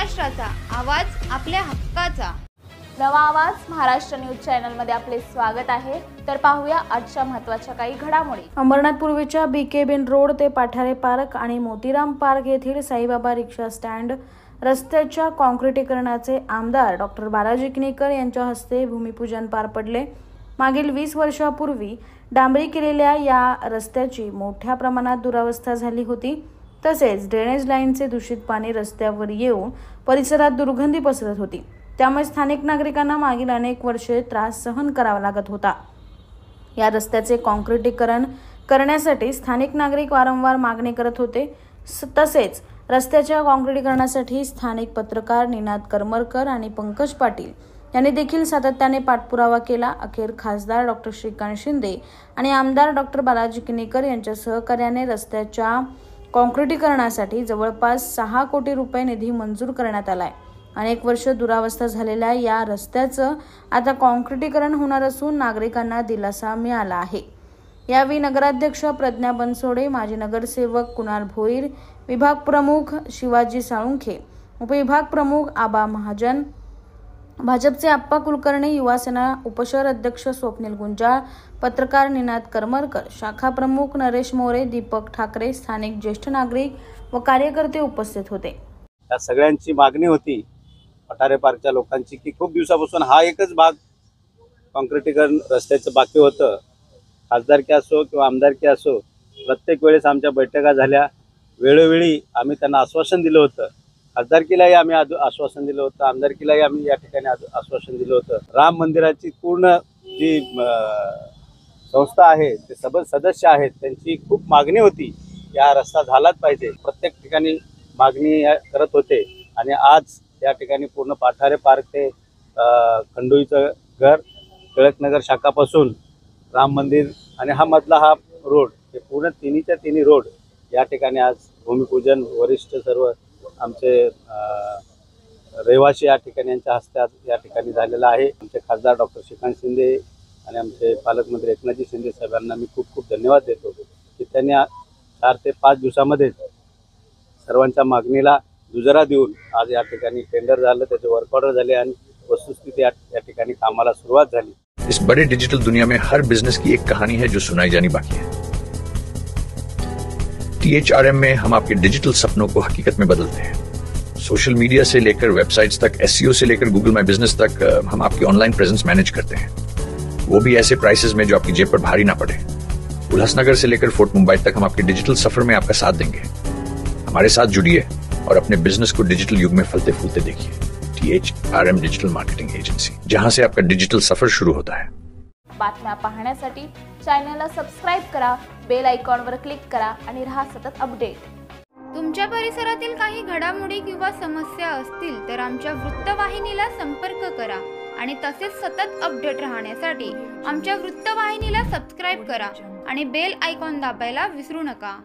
महाराष्ट्राचा आवाज, आपल्या हक्काचा. नवा आवाज महाराष्ट्र न्यूज चॅनल मध्ये आपले स्वागत आहे. तर पाहूया आजच्या महत्त्वाच्या काही घडामोडी. अंबरनाथ पूर्वेच्या बीके बिन रोड ते पाठारे पार्क आणि मोतीराम पार्क येथील साईबाबा रिक्षा स्टँड रस्त्याच्या काँक्रिटीकरणाचे आमदार डॉक्टर बालाजी किनीकर यांच्या हस्ते भूमिपूजन पार पडले. मागील 20 वर्षापूर्वी डांबरी केलेल्या या रस्त्याची मोठ्या प्रमाणात दुरावस्था झाली होती. तसेच ड्रेनेज लाईनचे दूषित पाणी रस्त्यावर येऊन परिसरात दुर्गंधी पसरत होती. त्यामुळे स्थानिक नागरिकांना मागील अनेक वर्षे त्रास सहन करावा लागत होता. या रस्त्याचे काँक्रिटीकरण करण्यासाठी स्थानिक नागरिक वारंवार मागणी करत होते. तसेच रस्त्याच्या काँक्रिटीकरणासाठी स्थानिक पत्रकार निनाद करमरकर आणि पंकज पाटील यांनी देखील सातत्याने पाठपुरावा केला. अखेर खासदार डॉक्टर श्रीकांत शिंदे आणि आमदार डॉक्टर बालाजी किनीकर यांच्या सहकार्याने रस्त्याच्या काँक्रिटीकरणासाठी जवळपास 6 कोटी रुपये निधी मंजूर करण्यात आलाय. अनेक वर्ष दुरावस्था झालेल्या या रस्त्याचं आता काँक्रिटीकरण होणार असून नागरिकांना दिलासा मिळाला आहे. यावेळी नगराध्यक्ष प्रज्ञा बनसोडे, माजी नगरसेवक कुणाल भोईर, विभाग प्रमुख शिवाजी साळुंखे, उपविभाग प्रमुख आबा महाजन, भाजपचे आप्पा कुलकर्णी, युवासेना उपशहर अध्यक्ष स्वप्नील गुंजाळ, पत्रकार निनाद करमरकर, शाखा प्रमुख नरेश मोरे, दीपक ठाकरे, स्थानिक ज्येष्ठ नागरिक व कार्यकर्ते उपस्थित होते. या सगळ्यांची मागणी होती पठारे पार्कच्या लोकांची की खूप दिवसापासून हा एकच भाग काँक्रिटीकरण रस्त्याचं बाकी होतं. खासदारकी असो किंवा आमदारकी असो, प्रत्येक वेळेस आमच्या बैठका झाल्या. वेळोवेळी आम्ही त्यांना आश्वासन दिलं होतं. खासदारकीलाही आम्ही आश्वासन दिलं होतं, आमदारकीलाही आम्ही या ठिकाणी आश्वासन दिलं होतं. राम मंदिराची पूर्ण जी संस्था आहे, ते सदस्य आहेत, त्यांची खूप मागणी होती की हा रस्ता झालाच पाहिजे. प्रत्येक ठिकाणी मागणी करत होते आणि आज या ठिकाणी पूर्ण पाठारे पार्क ते खंडोईचं घर, टिळकनगर शाखापासून राम मंदिर आणि हा मधला हा रोड, हे पूर्ण तिन्हीच्या तिन्ही रोड या ठिकाणी आज भूमिपूजन वरिष्ठ सर्व आमचे रहिवासी या ठिकाणी यांच्या हस्ते आज या ठिकाणी झालेला आहे. आमचे खासदार डॉक्टर श्रीकांत शिंदे आणि आमचे पालकमंत्री एकनाथजी शिंदे साहेबांना मी खूप खूप धन्यवाद देतो की त्यांनी 4 ते 5 दिवसामध्ये सर्वांच्या मागणीला दुजरा देऊन आज या ठिकाणी टेंडर झालं, त्याचे वर्क ऑर्डर झाले आणि वस्तुस्थिती या ठिकाणी कामाला सुरुवात झाली. इस बड़े डिजिटल दुनिया में हर बिजनेस की एक कहानी है जो सुनाई जानी बाकी है. THRM में हम आपके डिजिटल सपनों को हकीकत में बदलते हैं. सोशल मीडिया से लेकर वेबसाइट्स तक, SEO से लेकर गूगल माई बिजनेस तक हम आपकी ऑनलाइन प्रेजेंस मैनेज करते हैं, वो भी ऐसे प्राइसेस में जो आपकी जेब पर भारी ना पड़े. उल्लासनगर से लेकर फोर्ट मुंबई तक हम आपके डिजिटल सफर में आपका साथ देंगे. हमारे साथ जुड़िए और अपने बिजनेस को डिजिटल युग में फलते फूलते देखिए. THRM डिजिटल मार्केटिंग एजेंसी, जहां से आपका डिजिटल सफर शुरू होता है. बातम्या पाहण्यासाठी चॅनलला सबस्क्राइब करा, बेल आयकॉनवर क्लिक करा आणि रहा सतत अपडेट. तुमच्या परिसरातील काही घडामोडी किंवा समस्या असतील तर आमच्या वृत्तवाहिनीला संपर्क करा आणि तसेच सतत अपडेट राहण्यासाठी आमच्या वृत्तवाहिनीला सबस्क्राइब करा आणि बेल आयकॉन दाबायला विसरू नका.